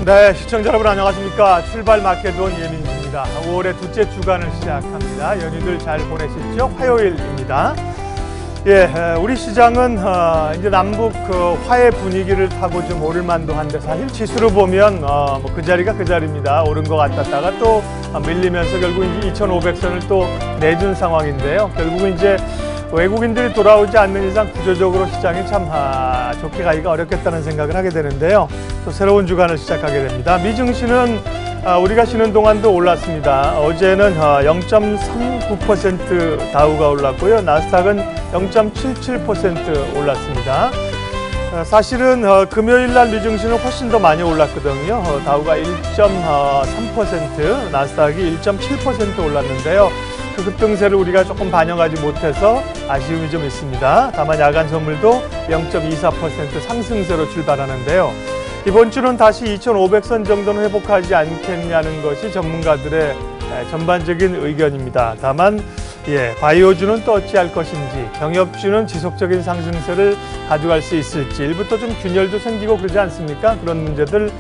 네, 시청자 여러분 안녕하십니까. 출발 마켓원 예민입니다. 5월의 둘째 주간을 시작합니다. 연휴들 잘 보내셨죠? 화요일입니다. 예, 우리 시장은 이제 남북 화해 분위기를 타고 좀 오를만도 한데 사실 지수로 보면 그 자리가 그 자리입니다. 오른 것 같았다가 또 밀리면서 결국 이제 2,500선을 또 내준 상황인데요. 결국은 이제 외국인들이 돌아오지 않는 이상 구조적으로 시장이 참 좋게 가기가 어렵겠다는 생각을 하게 되는데요. 또 새로운 주간을 시작하게 됩니다. 미증시는 우리가 쉬는 동안도 올랐습니다. 어제는 0.39% 다우가 올랐고요. 나스닥은 0.77% 올랐습니다. 사실은 금요일 날 미증시는 훨씬 더 많이 올랐거든요. 다우가 1.3%, 나스닥이 1.7% 올랐는데요. 그 급등세를 우리가 조금 반영하지 못해서 아쉬움이 좀 있습니다. 다만 야간 선물도 0.24% 상승세로 출발하는데요. 이번 주는 다시 2,500선 정도는 회복하지 않겠냐는 것이 전문가들의 전반적인 의견입니다. 다만 바이오주는 또 어찌할 것인지, 병역주는 지속적인 상승세를 가져갈 수 있을지, 일부터 좀 균열도 생기고 그러지 않습니까? 그런 문제들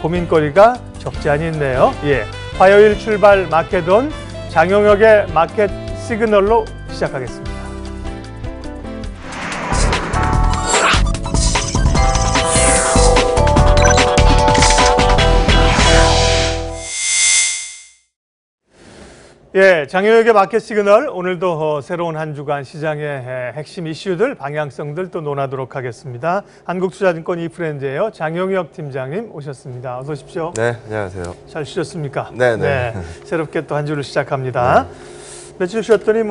고민거리가 적지 않이 있네요. 화요일 출발 마켓온 장용혁의 마켓 시그널로 시작하겠습니다. 장용혁의 마켓 시그널, 오늘도 새로운 한 주간 시장의 핵심 이슈들, 방향성들 또 논하도록 하겠습니다. 한국투자증권 이프렌즈예요. 장용혁 팀장님 오셨습니다. 어서 오십시오. 네, 안녕하세요. 잘 쉬셨습니까? 네. 새롭게 또 한 주를 시작합니다. 네. 며칠 쉬었더니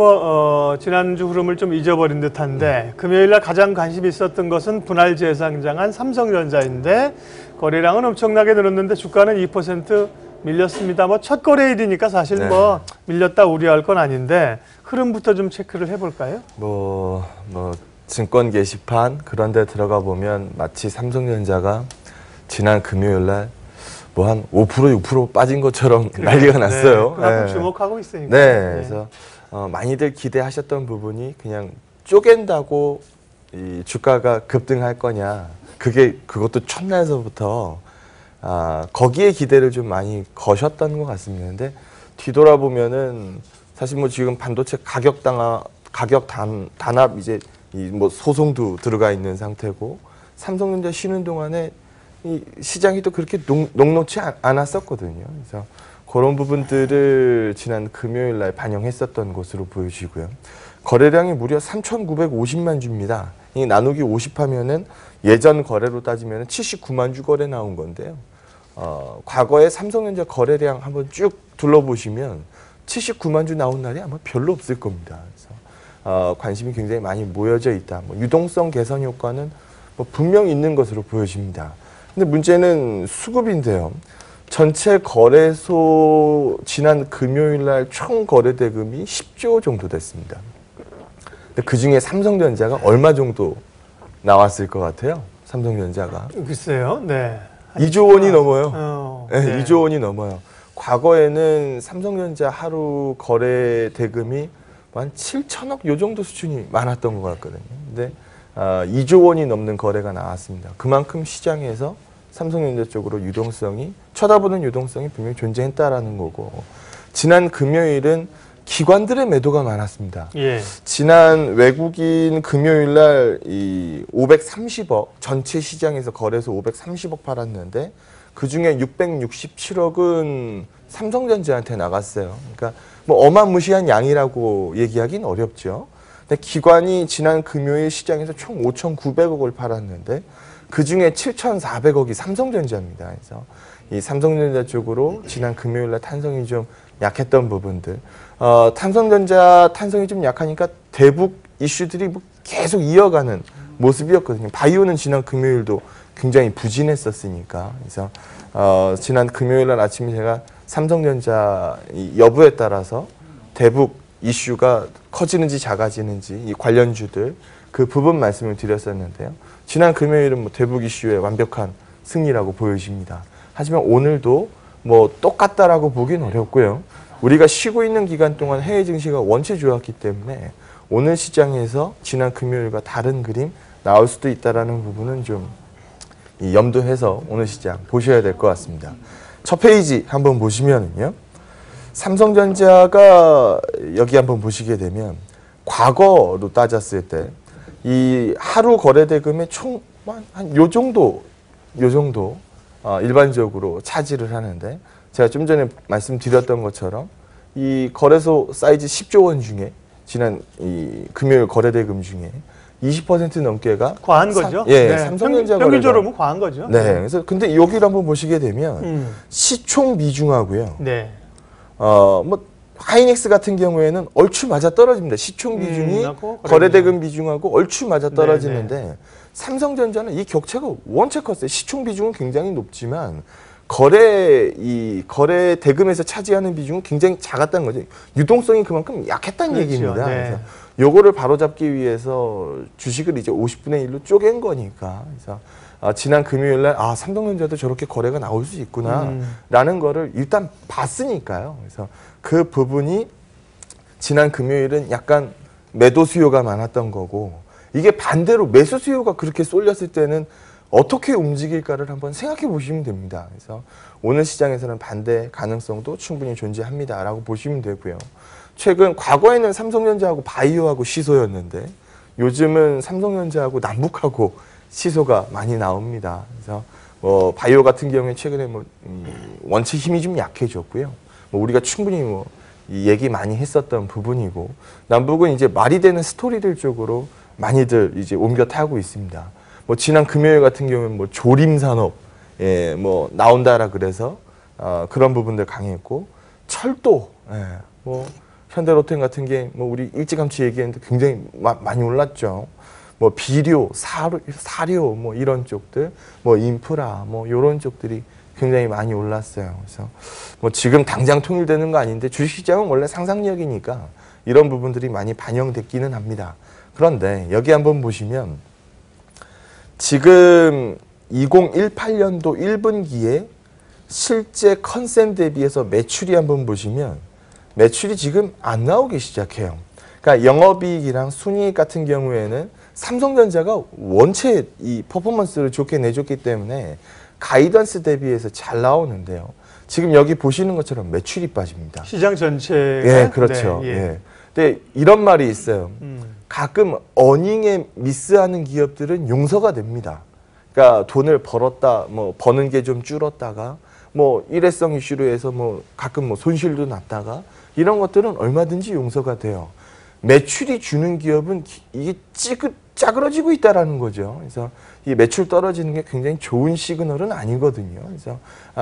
지난주 흐름을 좀 잊어버린 듯한데 금요일 날 가장 관심이 있었던 것은 분할 재상장한 삼성전자인데 거래량은 엄청나게 늘었는데 주가는 2% 밀렸습니다. 첫 거래일이니까 사실 밀렸다 우려할 건 아닌데 흐름부터 좀 체크를 해볼까요? 증권 게시판 그런 데 들어가 보면 마치 삼성전자가 지난 금요일 날 한 5%, 6% 빠진 것처럼 난리가 났어요. 그만큼 주목하고 있으니까. 그래서 많이들 기대하셨던 부분이 그냥 쪼갠다고 이 주가가 급등할 거냐. 그것도 첫날서부터 거기에 기대를 좀 많이 거셨던 것 같습니다. 근데 뒤돌아보면은 사실 지금 반도체 가격 단합 이제 소송도 들어가 있는 상태고 삼성전자 쉬는 동안에 이 시장이 또 그렇게 녹록치 않았었거든요. 그래서 그런 부분들을 지난 금요일 날 반영했었던 것으로 보여지고요. 거래량이 무려 3,950만 주입니다. 이 나누기 50 하면은 예전 거래로 따지면 79만 주 거래 나온 건데요. 과거에 삼성전자 거래량 한번 쭉 둘러보시면 79만 주 나온 날이 아마 별로 없을 겁니다. 그래서 관심이 굉장히 많이 모여져 있다. 유동성 개선 효과는 분명히 있는 것으로 보여집니다. 근데 문제는 수급인데요. 전체 거래소 지난 금요일 날 총 거래 대금이 10조 정도 됐습니다. 근데 그중에 삼성전자가 얼마 정도 나왔을 것 같아요? 삼성전자가. 글쎄요. 2조 원이 넘어요. 2조 원이 넘어요. 과거에는 삼성전자 하루 거래 대금이 한 7천억 요 정도 수준이 많았던 것 같거든요. 근데 2조 원이 넘는 거래가 나왔습니다. 그만큼 시장에서 삼성전자 쪽으로 쳐다보는 유동성이 분명히 존재했다라는 거고, 지난 금요일은 기관들의 매도가 많았습니다. 지난 외국인 금요일 날 이 530억 전체 시장에서 거래소 530억 팔았는데 그 중에 667억은 삼성전자한테 나갔어요. 그러니까 어마무시한 양이라고 얘기하기는 어렵죠. 근데 기관이 지난 금요일 시장에서 총 5,900억을 팔았는데 그 중에 7,400억이 삼성전자입니다. 그래서 이 삼성전자 쪽으로 지난 금요일 날 탄성이 좀 약했던 부분들, 삼성전자 탄성이 좀 약하니까 대북 이슈들이 계속 이어가는 모습이었거든요. 바이오는 지난 금요일도 굉장히 부진했었으니까. 그래서 지난 금요일 날 아침에 제가 삼성전자 여부에 따라서 대북 이슈가 커지는지 작아지는지 이 관련주들 그 부분 말씀을 드렸었는데요. 지난 금요일은 대북 이슈의 완벽한 승리라고 보여집니다. 하지만 오늘도 똑같다라고 보긴 어렵고요. 우리가 쉬고 있는 기간 동안 해외 증시가 원체 좋았기 때문에 오늘 시장에서 지난 금요일과 다른 그림 나올 수도 있다라는 부분은 좀 염두해서 오늘 시장 보셔야 될 것 같습니다. 첫 페이지 한번 보시면은요. 삼성전자가 여기 한번 보시게 되면 과거로 따졌을 때 이 하루 거래 대금의 총 한 요 정도 일반적으로 차지를 하는데 제가 좀 전에 말씀드렸던 것처럼 이 거래소 사이즈 10조 원 중에 지난 이 금요일 거래 대금 중에 20% 넘게가 과한 거죠. 네. 삼성전자 평균적으로 보면 과한 거죠. 네. 그래서 근데 여기를 한번 보시게 되면 시총 비중하고요. 네. 뭐 하이닉스 같은 경우에는 얼추 맞아 떨어집니다. 시총 비중이 거래 대금 비중하고 얼추 맞아 떨어지는데 삼성전자는 이 격차가 원체 컸어요. 시총 비중은 굉장히 높지만 거래 대금에서 차지하는 비중은 굉장히 작았다는 거죠. 유동성이 그만큼 약했다는 그렇죠. 얘기입니다. 네. 그래서 요거를 바로잡기 위해서 주식을 이제 50분의 1로 쪼갠 거니까. 그래서 지난 금요일 날 삼성전자도 저렇게 거래가 나올 수 있구나라는 거를 일단 봤으니까요. 그래서 그 부분이 지난 금요일은 약간 매도 수요가 많았던 거고 이게 반대로 매수 수요가 그렇게 쏠렸을 때는 어떻게 움직일까를 한번 생각해 보시면 됩니다. 그래서 오늘 시장에서는 반대 가능성도 충분히 존재합니다라고 보시면 되고요. 최근 과거에는 삼성전자하고 바이오하고 시소였는데 요즘은 삼성전자하고 남북하고 시소가 많이 나옵니다. 그래서 바이오 같은 경우에 최근에 원체 힘이 좀 약해졌고요. 우리가 충분히 이 얘기 많이 했었던 부분이고 남북은 이제 말이 되는 스토리들 쪽으로 많이들 이제 옮겨 타고 있습니다. 지난 금요일 같은 경우는 조림 산업 나온다라 그래서 그런 부분들 강했고 철도 현대로템 같은 게 우리 일찌감치 얘기했는데 굉장히 많이 올랐죠. 비료, 사료 이런 쪽들, 인프라 이런 쪽들이 굉장히 많이 올랐어요. 그래서 지금 당장 통일되는 거 아닌데 주식시장은 원래 상상력이니까 이런 부분들이 많이 반영됐기는 합니다. 그런데 여기 한번 보시면 지금 2018년도 1분기에 실제 컨센 대비해서 매출이 한번 보시면 매출이 지금 안 나오기 시작해요. 그러니까 영업이익이랑 순이익 같은 경우에는 삼성전자가 원체 이 퍼포먼스를 좋게 내줬기 때문에 가이던스 대비해서 잘 나오는데요. 지금 여기 보시는 것처럼 매출이 빠집니다. 시장 전체가. 예, 그렇죠. 네, 예. 예. 근데 이런 말이 있어요. 가끔 어닝에 미스하는 기업들은 용서가 됩니다. 그러니까 돈을 벌었다, 버는 게 좀 줄었다가, 일회성 이슈로 해서 가끔 손실도 났다가 이런 것들은 얼마든지 용서가 돼요. 매출이 주는 기업은 이게 짜그러지고 있다라는 거죠. 그래서 이 매출 떨어지는 게 굉장히 좋은 시그널은 아니거든요. 그래서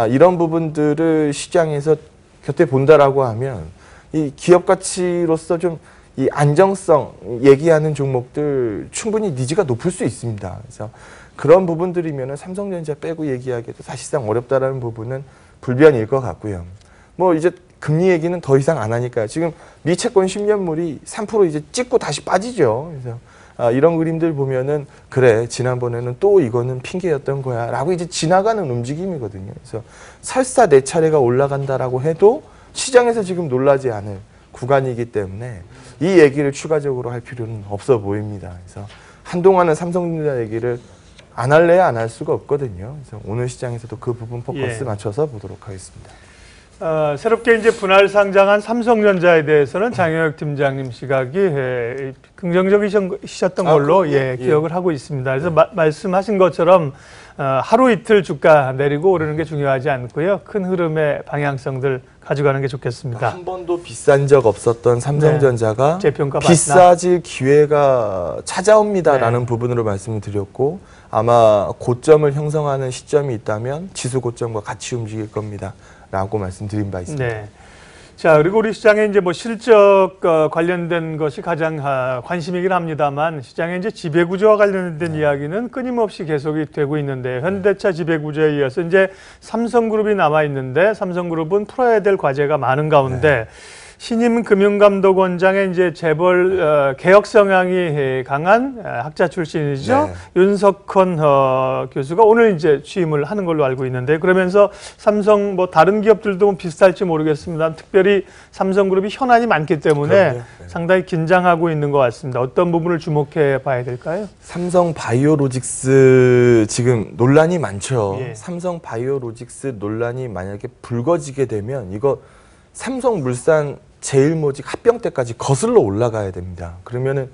이런 부분들을 시장에서 곁에 본다라고 하면 이 기업 가치로서 좀 이 안정성 얘기하는 종목들 충분히 니즈가 높을 수 있습니다. 그래서 그런 부분들이면 삼성전자 빼고 얘기하기도 사실상 어렵다라는 부분은 불변일 것 같고요. 이제 금리 얘기는 더 이상 안 하니까요. 지금 미 채권 10년물이 3% 이제 찍고 다시 빠지죠. 그래서 이런 그림들 보면은 그래 지난번에는 또 이거는 핑계였던 거야 라고 이제 지나가는 움직임이거든요. 그래서 설사 내 차례가 올라간다라고 해도 시장에서 지금 놀라지 않을 구간이기 때문에 이 얘기를 추가적으로 할 필요는 없어 보입니다. 그래서 한동안은 삼성전자 얘기를 안 할래야 안 할 수가 없거든요. 그래서 오늘 시장에서도 그 부분 포커스 맞춰서 보도록 하겠습니다. 새롭게 이제 분할 상장한 삼성전자에 대해서는 장영혁 팀장님 시각이 긍정적이셨던 걸로 기억을 하고 있습니다. 그래서 말씀하신 것처럼 하루 이틀 주가 내리고 오르는 게 중요하지 않고요. 큰 흐름의 방향성들 가져가는 게 좋겠습니다. 한 번도 비싼 적 없었던 삼성전자가 재평가 비싸질 기회가 찾아옵니다라는 부분으로 말씀을 드렸고 아마 고점을 형성하는 시점이 있다면 지수 고점과 같이 움직일 겁니다. 라고 말씀드린 바 있습니다. 네. 자, 그리고 우리 시장에 이제 실적 관련된 것이 가장 관심이긴 합니다만 시장의 이제 지배구조와 관련된 이야기는 끊임없이 계속이 되고 있는데 현대차 지배구조에 이어서 이제 삼성그룹이 남아 있는데 삼성그룹은 풀어야 될 과제가 많은 가운데 신임 금융감독원장의 이제 재벌 개혁 성향이 강한 학자 출신이죠. 네. 윤석헌 교수가 오늘 이제 취임을 하는 걸로 알고 있는데, 그러면서 삼성 뭐 다른 기업들도 비슷할지 모르겠습니다. 특별히 삼성그룹이 현안이 많기 때문에 네. 상당히 긴장하고 있는 것 같습니다. 어떤 부분을 주목해 봐야 될까요? 삼성 바이오로직스 지금 논란이 많죠. 예. 삼성 바이오로직스 논란이 만약에 불거지게 되면 이거 삼성물산 제일모직 합병 때까지 거슬러 올라가야 됩니다. 그러면은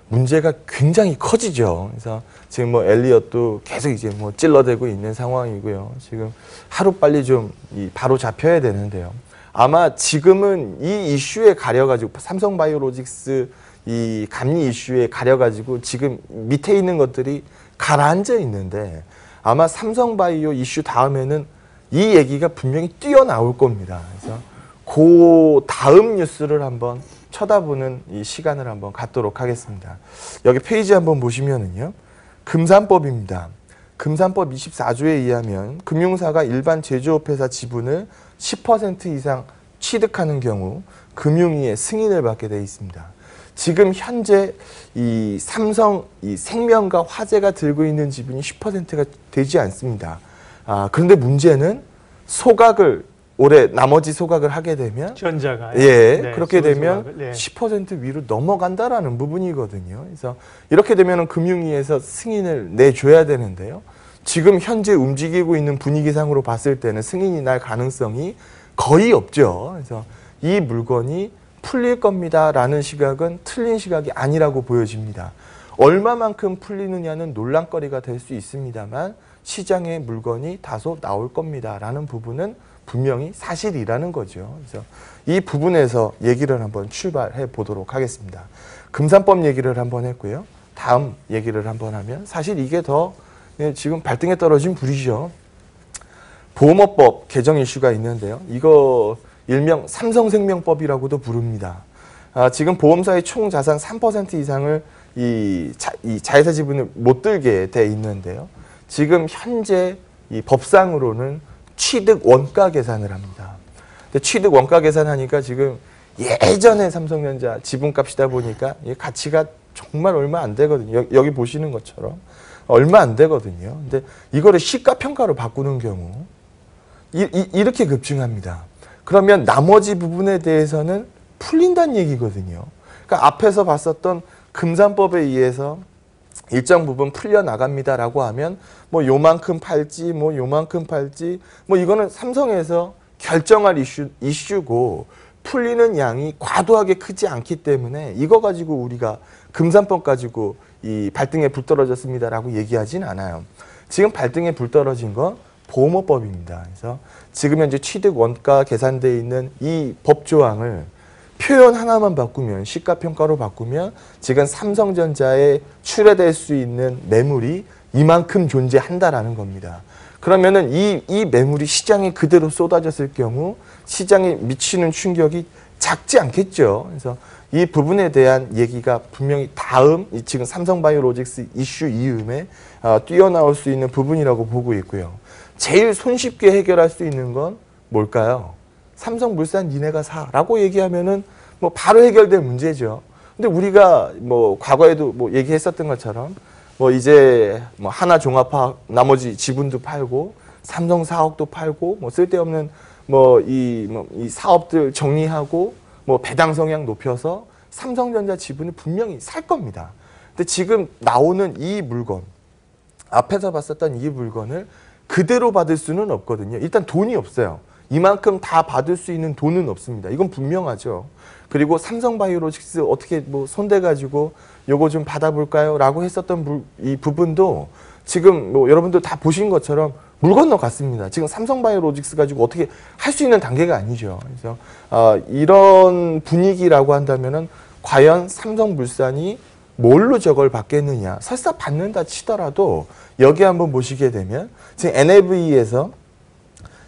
문제가 굉장히 커지죠. 그래서 지금 뭐 엘리엇도 계속 이제 뭐 찔러대고 있는 상황이고요. 지금 하루빨리 좀 바로 잡혀야 되는데요. 아마 지금은 이 이슈에 가려가지고 삼성바이오로직스 이 감리 이슈에 가려가지고 지금 밑에 있는 것들이 가라앉아 있는데, 아마 삼성바이오 이슈 다음에는 이 얘기가 분명히 뛰어나올 겁니다. 그래서 그 다음 뉴스를 한번 쳐다보는 이 시간을 한번 갖도록 하겠습니다. 여기 페이지 한번 보시면은요, 금산법입니다. 금산법 24조에 의하면 금융사가 일반 제조업회사 지분을 10% 이상 취득하는 경우 금융위의 승인을 받게 되어 있습니다. 지금 현재 이 삼성 이 생명과 화재가 들고 있는 지분이 10%가 되지 않습니다. 그런데 문제는 소각을 올해 나머지 소각을 하게 되면 전자가 네, 그렇게 되면 10% 위로 넘어간다라는 부분이거든요. 그래서 이렇게 되면 금융위에서 승인을 내줘야 되는데요. 지금 현재 움직이고 있는 분위기상으로 봤을 때는 승인이 날 가능성이 거의 없죠. 그래서 이 물건이 풀릴 겁니다라는 시각은 틀린 시각이 아니라고 보여집니다. 얼마만큼 풀리느냐는 논란거리가 될 수 있습니다만 시장에 물건이 다소 나올 겁니다라는 부분은 분명히 사실이라는 거죠. 그래서 이 부분에서 얘기를 한번 출발해 보도록 하겠습니다. 금산법 얘기를 한번 했고요. 다음 얘기를 한번 하면 사실 이게 더 지금 발등에 떨어진 불이죠. 보험업법 개정 이슈가 있는데요. 이거 일명 삼성생명법이라고도 부릅니다. 지금 보험사의 총 자산 3% 이상을 이 자회사 지분을 못 들게 돼 있는데요. 지금 현재 이 법상으로는 취득 원가 계산을 합니다. 근데 취득 원가 계산하니까 지금 예전에 삼성전자 지분값이다 보니까 가치가 정말 얼마 안 되거든요. 여기 보시는 것처럼 얼마 안 되거든요. 근데 이거를 시가평가로 바꾸는 경우 이렇게 급증합니다. 그러면 나머지 부분에 대해서는 풀린다는 얘기거든요. 그러니까 앞에서 봤었던 금산법에 의해서 일정 부분 풀려나갑니다라고 하면 뭐 요만큼 팔지 뭐 요만큼 팔지 뭐 이거는 삼성에서 결정할 이슈고 풀리는 양이 과도하게 크지 않기 때문에 이거 가지고 우리가 금산법 가지고 이 발등에 불 떨어졌습니다라고 얘기하진 않아요. 지금 발등에 불 떨어진 건 보험업법입니다. 그래서 지금 현재 취득 원가 계산되어 있는 이 법조항을 표현 하나만 바꾸면 시가평가로 바꾸면 지금 삼성전자에 출하될 수 있는 매물이 이만큼 존재한다라는 겁니다. 그러면은 이 매물이 시장에 그대로 쏟아졌을 경우 시장에 미치는 충격이 작지 않겠죠. 그래서 이 부분에 대한 얘기가 분명히 다음 지금 삼성바이오로직스 이슈 이음에 뛰어나올 수 있는 부분이라고 보고 있고요. 제일 손쉽게 해결할 수 있는 건 뭘까요? 삼성물산 니네가 사라고 얘기하면은 뭐 바로 해결될 문제죠. 근데 우리가 뭐 과거에도 뭐 얘기했었던 것처럼 뭐 이제 뭐 하나종합화학 나머지 지분도 팔고 삼성 사옥도 팔고 뭐 쓸데없는 이 사업들 정리하고 뭐 배당 성향 높여서 삼성전자 지분을 분명히 살 겁니다. 근데 지금 나오는 이 물건 앞에서 봤었던 이 물건을 그대로 받을 수는 없거든요. 일단 돈이 없어요. 이만큼 다 받을 수 있는 돈은 없습니다. 이건 분명하죠. 그리고 삼성바이오로직스 어떻게 뭐 손대가지고 요거 좀 받아볼까요? 라고 했었던 이 부분도 지금 뭐 여러분들 다 보신 것처럼 물 건너갔습니다. 지금 삼성바이오로직스 가지고 어떻게 할 수 있는 단계가 아니죠. 그래서 이런 분위기라고 한다면은 과연 삼성물산이 뭘로 저걸 받겠느냐. 설사 받는다 치더라도 여기 한번 보시게 되면 지금 NAV에서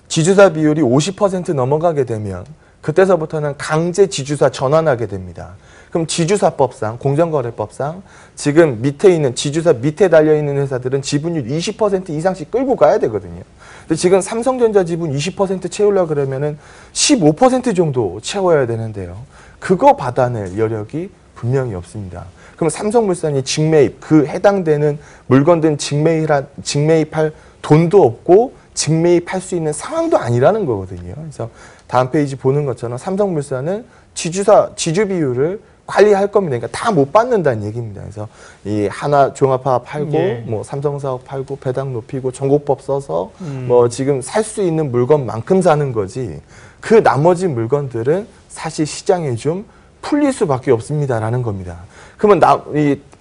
지주사 비율이 50% 넘어가게 되면 그때서부터는 강제 지주사 전환하게 됩니다. 그럼 지주사법상, 공정거래법상 지금 밑에 있는 지주사 밑에 달려있는 회사들은 지분율 20% 이상씩 끌고 가야 되거든요. 근데 지금 삼성전자 지분 20% 채우려고 그러면은 15% 정도 채워야 되는데요. 그거 받아낼 여력이 분명히 없습니다. 그럼 삼성물산이 직매입, 그 해당되는 물건들 직매입할 돈도 없고 직매입할 수 있는 상황도 아니라는 거거든요. 그래서 다음 페이지 보는 것처럼 삼성물산은 지주 비율을 관리할 겁니다. 그러니까 다 못 받는다는 얘기입니다. 그래서 이 하나 종합화합 팔고 예. 뭐 삼성사업 팔고 배당 높이고 정고법 써서 뭐 지금 살 수 있는 물건만큼 사는 거지. 그 나머지 물건들은 사실 시장에 좀 풀릴 수밖에 없습니다라는 겁니다. 그러면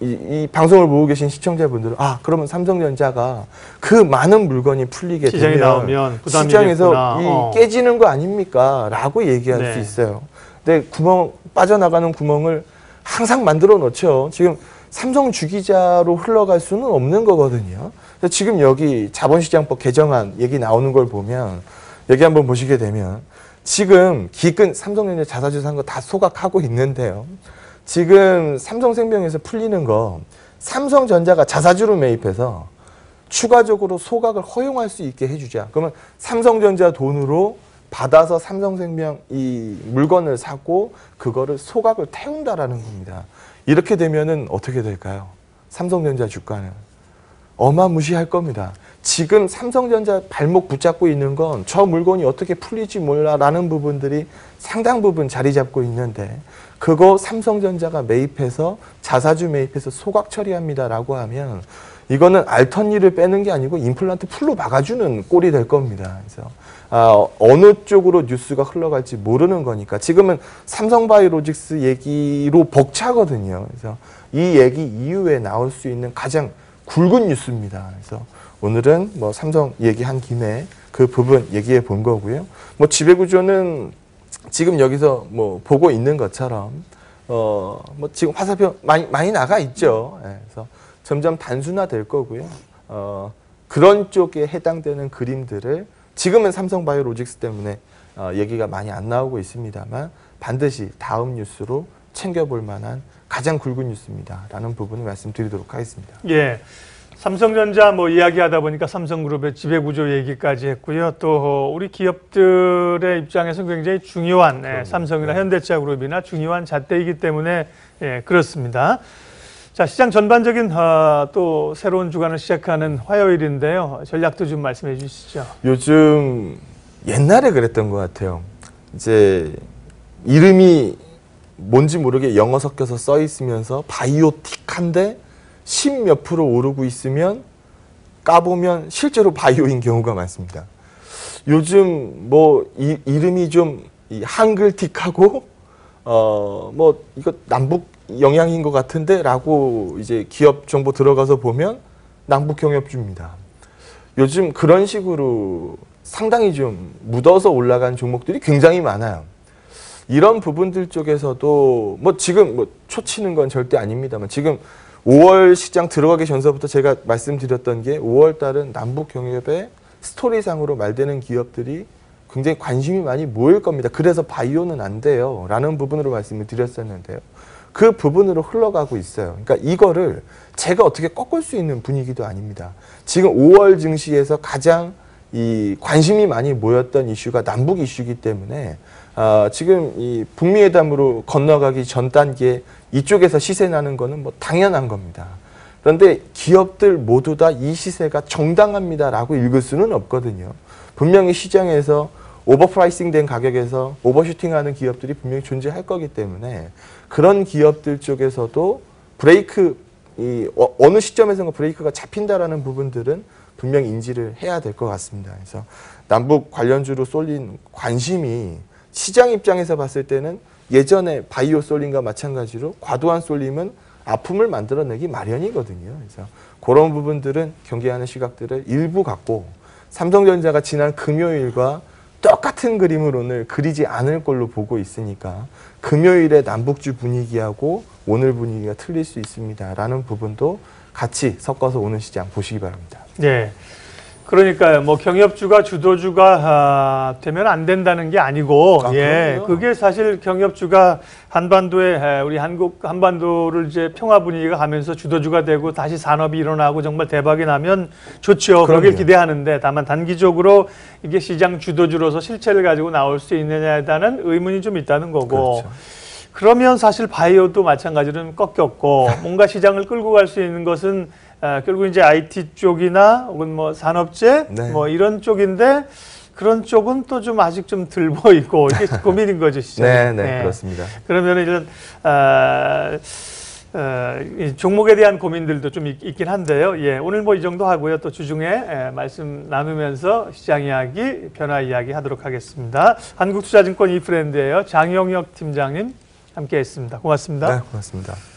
이 방송을 보고 계신 시청자분들은 그러면 삼성전자가 그 많은 물건이 풀리게 되면 나오면 시장에서 깨지는 거 아닙니까? 라고 얘기할 네. 수 있어요. 근데 빠져나가는 구멍을 항상 만들어 놓죠. 지금 삼성 주기자로 흘러갈 수는 없는 거거든요. 지금 여기 자본시장법 개정안 얘기 나오는 걸 보면 여기 한번 보시게 되면 지금 기근 삼성전자 자사주 산 거 다 소각하고 있는데요. 지금 삼성생명에서 풀리는 거 삼성전자가 자사주로 매입해서 추가적으로 소각을 허용할 수 있게 해주자. 그러면 삼성전자 돈으로 받아서 삼성생명 이 물건을 사고 그거를 소각을 태운다라는 겁니다. 이렇게 되면은 어떻게 될까요? 삼성전자 주가는 어마무시할 겁니다. 지금 삼성전자 발목 붙잡고 있는 건 저 물건이 어떻게 풀릴지 몰라라는 부분들이 상당 부분 자리 잡고 있는데 그거 삼성전자가 매입해서 자사주 매입해서 소각 처리합니다라고 하면 이거는 알턴니를 빼는 게 아니고 임플란트 풀로 막아주는 꼴이 될 겁니다. 그래서 어느 쪽으로 뉴스가 흘러갈지 모르는 거니까 지금은 삼성바이오로직스 얘기로 벅차거든요. 그래서 이 얘기 이후에 나올 수 있는 가장 굵은 뉴스입니다. 그래서 오늘은 뭐 삼성 얘기한 김에 그 부분 얘기해 본 거고요. 뭐 지배구조는 지금 여기서 뭐 보고 있는 것처럼 뭐 지금 화살표 많이 나가 있죠. 그래서 점점 단순화될 거고요. 그런 쪽에 해당되는 그림들을 지금은 삼성바이오로직스 때문에 얘기가 많이 안 나오고 있습니다만 반드시 다음 뉴스로 챙겨볼 만한 가장 굵은 뉴스입니다. 라는 부분을 말씀드리도록 하겠습니다. 예. 삼성전자 뭐 이야기하다 보니까 삼성그룹의 지배구조 얘기까지 했고요. 또 우리 기업들의 입장에서 굉장히 중요한 삼성이나 현대차그룹이나 중요한 잣대이기 때문에 그렇습니다. 자, 시장 전반적인 또 새로운 주간을 시작하는 화요일인데요. 전략도 좀 말씀해 주시죠. 요즘 옛날에 그랬던 것 같아요. 이제 이름이 뭔지 모르게 영어 섞여서 써 있으면서 바이오틱한데 10몇 프로 오르고 있으면 까보면 실제로 바이오인 경우가 많습니다. 요즘 뭐 이름이 좀 한글틱하고 뭐 이거 남북 영향인 것 같은데 라고 이제 기업 정보 들어가서 보면 남북경협주입니다. 요즘 그런 식으로 상당히 좀 묻어서 올라간 종목들이 굉장히 많아요. 이런 부분들 쪽에서도 뭐 지금 뭐 초치는 건 절대 아닙니다만 지금 5월 시장 들어가기 전서부터 제가 말씀드렸던 게 5월 달은 남북 경협의 스토리상으로 말되는 기업들이 굉장히 관심이 많이 모일 겁니다. 그래서 바이오는 안 돼요. 라는 부분으로 말씀을 드렸었는데요. 그 부분으로 흘러가고 있어요. 그러니까 이거를 제가 어떻게 꺾을 수 있는 분위기도 아닙니다. 지금 5월 증시에서 가장 이 관심이 많이 모였던 이슈가 남북 이슈이기 때문에 지금 이 북미회담으로 건너가기 전 단계 이쪽에서 시세 나는 거는 뭐 당연한 겁니다. 그런데 기업들 모두 다 이 시세가 정당합니다라고 읽을 수는 없거든요. 분명히 시장에서 오버프라이싱 된 가격에서 오버슈팅하는 기업들이 분명히 존재할 거기 때문에 그런 기업들 쪽에서도 브레이크, 어느 시점에서는 브레이크가 잡힌다라는 부분들은 분명히 인지를 해야 될 것 같습니다. 그래서 남북 관련주로 쏠린 관심이 시장 입장에서 봤을 때는 예전에 바이오 쏠림과 마찬가지로 과도한 쏠림은 아픔을 만들어내기 마련이거든요. 그래서 그런 부분들은 경계하는 시각들을 일부 갖고 삼성전자가 지난 금요일과 똑같은 그림을 오늘 그리지 않을 걸로 보고 있으니까 금요일에 남북주 분위기하고 오늘 분위기가 틀릴 수 있습니다라는 부분도 같이 섞어서 오는 시장 보시기 바랍니다. 네. 그러니까요. 뭐 경협주가 주도주가 되면 안 된다는 게 아니고, 예, 그게 사실 경협주가 한반도에 우리 한국 한반도를 이제 평화 분위기가 가면서 주도주가 되고 다시 산업이 일어나고 정말 대박이 나면 좋죠. 그러길 기대하는데 다만 단기적으로 이게 시장 주도주로서 실체를 가지고 나올 수 있느냐에 대한 의문이 좀 있다는 거고. 그렇죠. 그러면 사실 바이오도 마찬가지로 꺾였고 뭔가 시장을 끌고 갈 수 있는 것은 결국 이제 IT 쪽이나 혹은 뭐 산업재 네. 뭐 이런 쪽인데 그런 쪽은 또 좀 아직 좀 덜 보이고 이게 고민인 거죠, 시장이. 네, 네, 그렇습니다. 그러면 이런 이 종목에 대한 고민들도 좀 있긴 한데요. 예, 오늘 뭐 이 정도 하고요. 또 주중에 말씀 나누면서 시장 이야기, 변화 이야기 하도록 하겠습니다. 한국투자증권 이프랜드예요. 장영혁 팀장님 함께했습니다. 고맙습니다. 네, 고맙습니다.